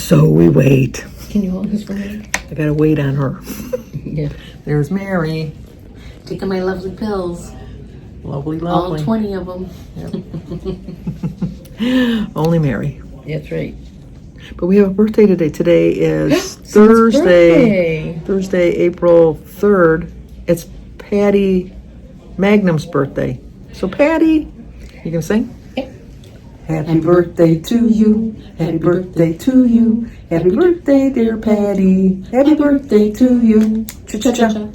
so we wait. Can you hold this for me? I gotta wait on her. Yeah. There's Mary. Taking my lovely pills. Lovely, lovely. All 20 of them. Yep. Only Mary. That's right. But we have a birthday today. Today is Thursday, April 3rd. It's Patty Magnum's birthday. So Patty, you can sing? Yep. Happy birthday to you. Happy birthday to you. Happy birthday, dear Patty. Happy birthday to you. Cha-cha-cha.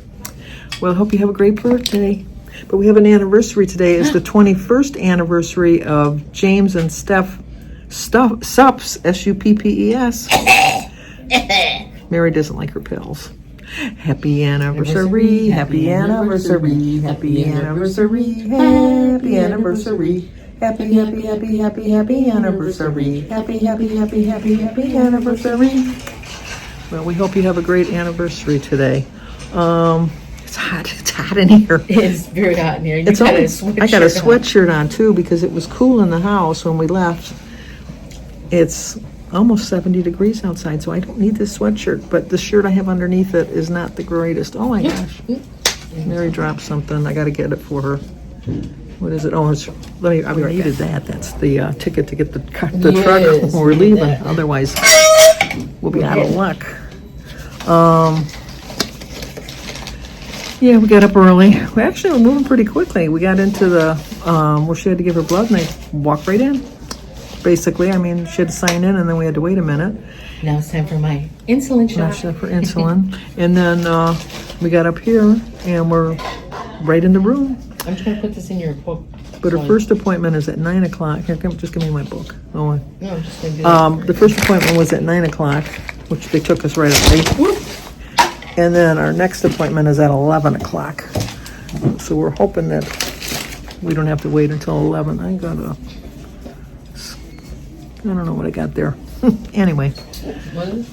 Well, I hope you have a great birthday. But we have an anniversary today. It's the 21st anniversary of James and Steph Supps, S-U-P-P-E-S. Mary doesn't like her pills. Happy anniversary, happy anniversary, happy anniversary, happy anniversary. Happy, happy, happy, happy, happy anniversary. Happy, happy, happy, happy, happy anniversary. Well, we hope you have a great anniversary today. It's hot in here. It's very hot in here. I got a sweatshirt on too because it was cool in the house when we left. It's almost 70 degrees outside, so I don't need this sweatshirt, but the shirt I have underneath it is not the greatest. Oh my gosh. Mary dropped something. I got to get it for her. What is it? Oh, I needed that. That's the ticket to get the truck when we're leaving. Otherwise, we'll be out of luck. Yeah, we got up early. We actually were moving pretty quickly. We got into the where she had to give her blood, and I walked right in. Basically, I mean, she had to sign in, and then we had to wait a minute. Now it's time for my insulin shot. Now it's time for insulin, and then we got up here, and we're right in the room. I'm just gonna put this in your book. But her first appointment is at 9 o'clock. Here, just give me my book. Oh, no, I'm just gonna do that. The first appointment was at 9 o'clock, which they took us right away. And then our next appointment is at 11 o'clock. So we're hoping that we don't have to wait until 11. I don't know what I got there. Anyway,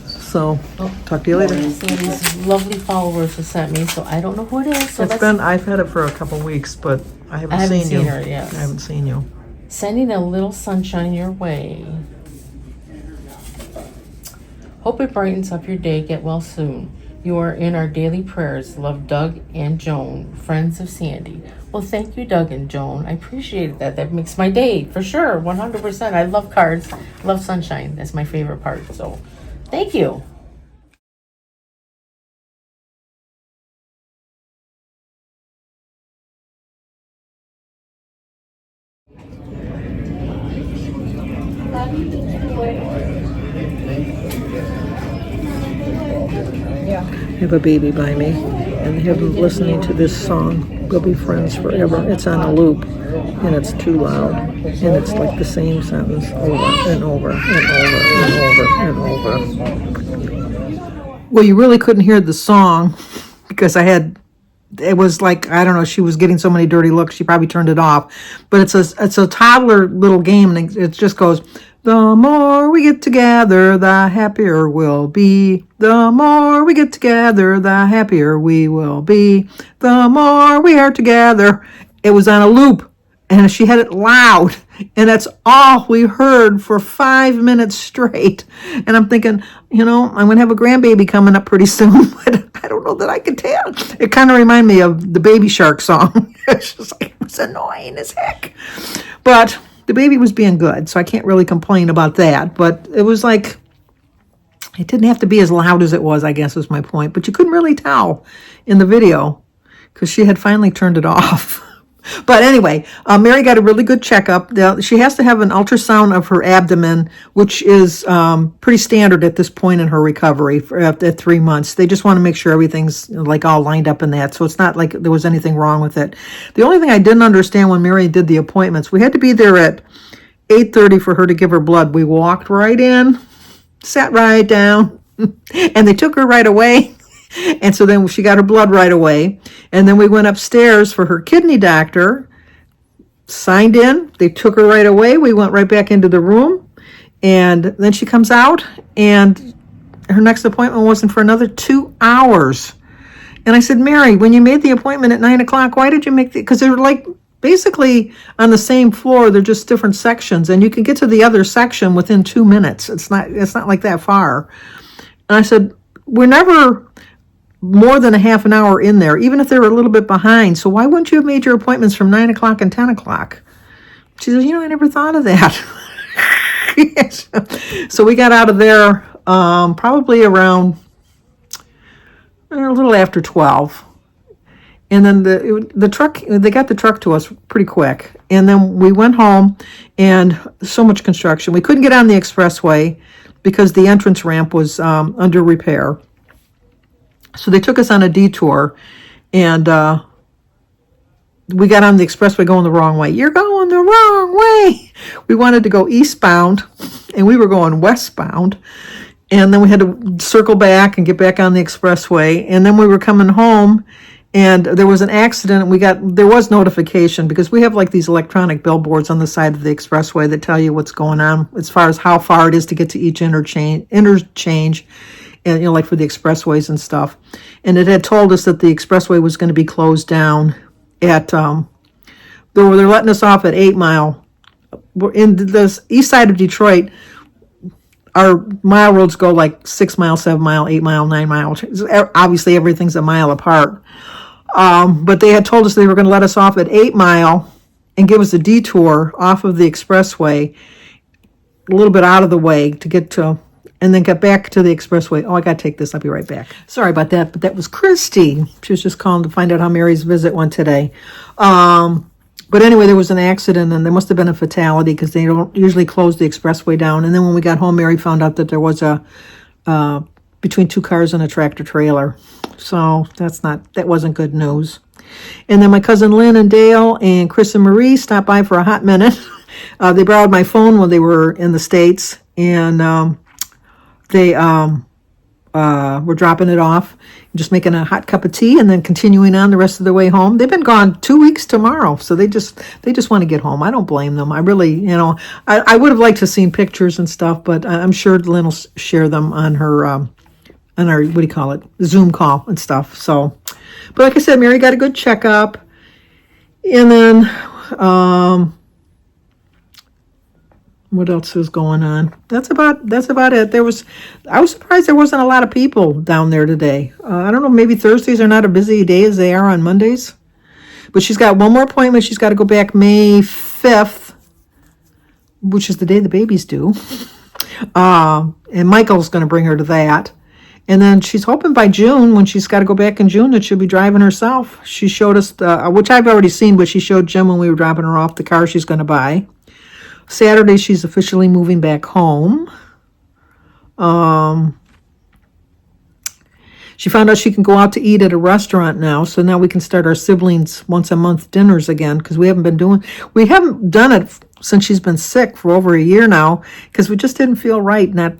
so talk to you later. So these lovely followers have sent me, so I don't know who it is. So I've had it for a couple weeks, but I haven't seen you. Her, yes. I haven't seen you. Sending a little sunshine your way. Hope it brightens up your day. Get well soon. You are in our daily prayers. Love, Doug and Joan, friends of Sandy. Well, thank you, Doug and Joan. I appreciate that. That makes my day, for sure, 100%. I love cards. Love sunshine. That's my favorite part. So, thank you. I have a baby by me, and they have them listening to this song, We'll Be Friends Forever. It's on a loop, and it's too loud, and it's like the same sentence over and over and over and over and over. Well, you really couldn't hear the song because it was like, I don't know, she was getting so many dirty looks, she probably turned it off. But it's a toddler little game, and it just goes, the more we get together, the happier we'll be. The more we get together, the happier we will be. The more we are together. It was on a loop, and she had it loud, and that's all we heard for 5 minutes straight. And I'm thinking, I'm going to have a grandbaby coming up pretty soon, but I don't know that I can tell. It kind of reminded me of the Baby Shark song. It's just like, it was annoying as heck. But the baby was being good, so I can't really complain about that. But it was like, it didn't have to be as loud as it was, I guess is my point. But you couldn't really tell in the video because she had finally turned it off. But anyway, Mary got a really good checkup. She has to have an ultrasound of her abdomen, which is pretty standard at this point in her recovery at 3 months. They just want to make sure everything's like all lined up in that. So it's not like there was anything wrong with it. The only thing I didn't understand when Mary did the appointments, we had to be there at 8:30 for her to give her blood. We walked right in, sat right down, and they took her right away. And so then she got her blood right away. And then we went upstairs for her kidney doctor, signed in. They took her right away. We went right back into the room. And then she comes out, and her next appointment wasn't for another 2 hours. And I said, Mary, when you made the appointment at 9 o'clock, why did you make because they were like basically on the same floor. They're just different sections, and you can get to the other section within 2 minutes. It's not like that far. And I said, we're never more than a half an hour in there, even if they were a little bit behind. So why wouldn't you have made your appointments from 9 o'clock and 10 o'clock? She says, I never thought of that. Yes. So we got out of there probably around a little after 12. And then the truck, they got the truck to us pretty quick. And then we went home, and so much construction. We couldn't get on the expressway because the entrance ramp was under repair. So they took us on a detour, and we got on the expressway going the wrong way. You're going the wrong way. We wanted to go eastbound, and we were going westbound. And then we had to circle back and get back on the expressway. And then we were coming home, and there was an accident. There was notification because we have like these electronic billboards on the side of the expressway that tell you what's going on as far as how far it is to get to each interchange, and like for the expressways and stuff. And it had told us that the expressway was going to be closed down at they're letting us off at 8 Mile. We're in the east side of Detroit. Our mile roads go like 6 Mile, 7 Mile, 8 Mile, 9 Mile. Obviously everything's a mile apart. But they had told us they were going to let us off at 8 Mile and give us a detour off of the expressway, a little bit out of the way to get to, and then get back to the expressway. Oh, I got to take this. I'll be right back. Sorry about that, but that was Christy. She was just calling to find out how Mary's visit went today. But anyway, there was an accident, and there must have been a fatality because they don't usually close the expressway down. And then when we got home, Mary found out that there was a between 2 cars and a tractor trailer. So that wasn't good news. And then my cousin Lynn and Dale and Chris and Marie stopped by for a hot minute. They borrowed my phone when they were in the States, and they were dropping it off, just making a hot cup of tea, and then continuing on the rest of the way home. They've been gone 2 weeks tomorrow, so they just want to get home. I don't blame them. I really, I would have liked to have seen pictures and stuff, but I'm sure Lynn will share them on her what do you call it, Zoom call and stuff. So, but like I said, Mary got a good checkup, and then what else is going on? That's about it. I was surprised there wasn't a lot of people down there today. I don't know, maybe Thursdays are not a busy day as they are on Mondays. But she's got one more appointment. She's got to go back May 5th, which is the day the baby's due. And Michael's going to bring her to that. And then she's hoping by June, when she's got to go back in June, that she'll be driving herself. She showed us, which I've already seen, but she showed Jim when we were dropping her off the car she's going to buy. Saturday, she's officially moving back home. She found out she can go out to eat at a restaurant now, so now we can start our siblings once a month dinners again, because we haven't done it since she's been sick for over a year now, because we just didn't feel right not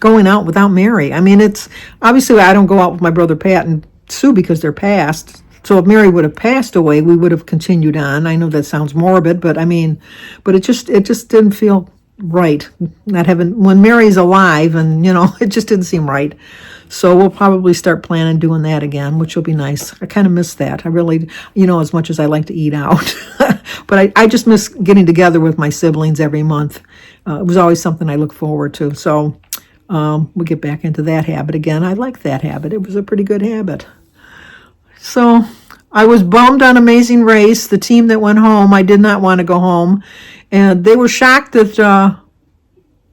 going out without Mary. I mean, it's obviously I don't go out with my brother Pat and Sue because they're passed. So if Mary would have passed away, we would have continued on. I know that sounds morbid, but it just didn't feel right not having, when Mary's alive, and it just didn't seem right. So we'll probably start planning doing that again, which will be nice. I kind of miss that. I really, as much as I like to eat out, but I just miss getting together with my siblings every month. It was always something I look forward to. So we'll get back into that habit again. I like that habit. It was a pretty good habit. So I was bummed on Amazing Race, the team that went home. I did not want to go home. And they were shocked that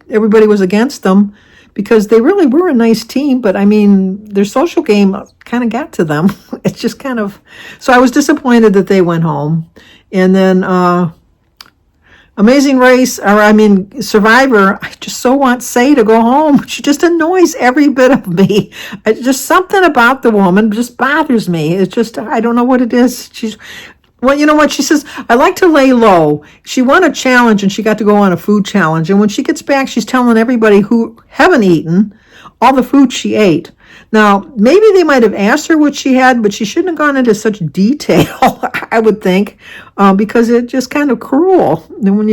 everybody was against them, because they really were a nice team. But, their social game kind of got to them. It's just kind of... So I was disappointed that they went home. And then Amazing Race, Survivor, I just so want Say to go home. She just annoys every bit of me. It's just something about the woman just bothers me. It's just, I don't know what it is. Well, you know what? She says, I like to lay low. She won a challenge, and she got to go on a food challenge. And when she gets back, she's telling everybody who haven't eaten all the food she ate. Now, maybe they might have asked her what she had, but she shouldn't have gone into such detail, I would think, because it's just kind of cruel. And when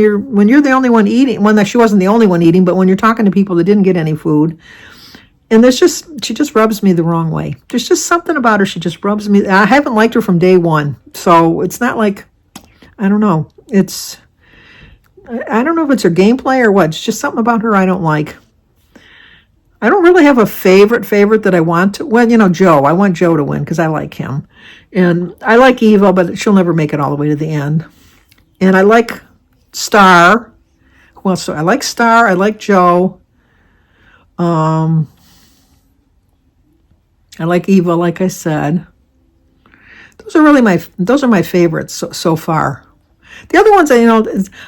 you're the only one eating, she wasn't the only one eating, but when you're talking to people that didn't get any food, and she just rubs me the wrong way. There's just something about her. She just rubs me. I haven't liked her from day one. So it's not like, I don't know. I don't know if it's her gameplay or what. It's just something about her I don't like. I don't really have a favorite that I want to. Well, Joe. I want Joe to win because I like him. And I like Eva, but she'll never make it all the way to the end. And I like Star. Well, so I like Star. I like Joe. I like Eva, like I said. Those are my favorites so far. The other ones,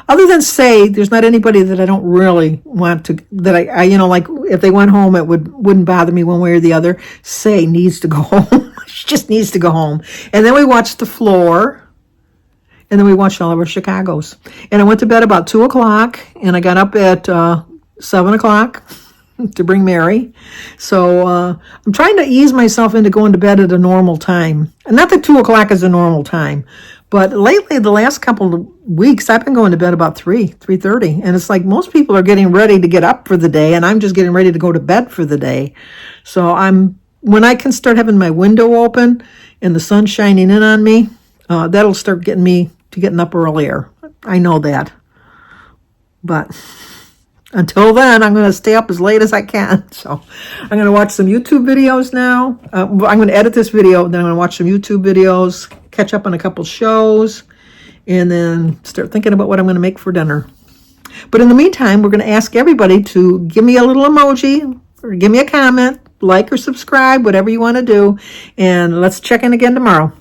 other than Say, there's not anybody that I don't really want to, that like if they went home, it wouldn't bother me one way or the other. Say needs to go home. She just needs to go home. And then we watched The Floor, and then we watched all of our Chicago's. And I went to bed about 2 o'clock, and I got up at 7 o'clock to bring Mary. So I'm trying to ease myself into going to bed at a normal time. And not that 2 o'clock is a normal time, but lately, the last couple of weeks, I've been going to bed about 3:30. And it's like most people are getting ready to get up for the day, and I'm just getting ready to go to bed for the day. So when I can start having my window open and the sun shining in on me, that'll start getting me to getting up earlier. I know that. But until then, I'm going to stay up as late as I can. So I'm going to watch some YouTube videos now. I'm going to edit this video, then I'm going to watch some YouTube videos, catch up on a couple shows, and then start thinking about what I'm going to make for dinner. But in the meantime, we're going to ask everybody to give me a little emoji or give me a comment, like or subscribe, whatever you want to do. And let's check in again tomorrow.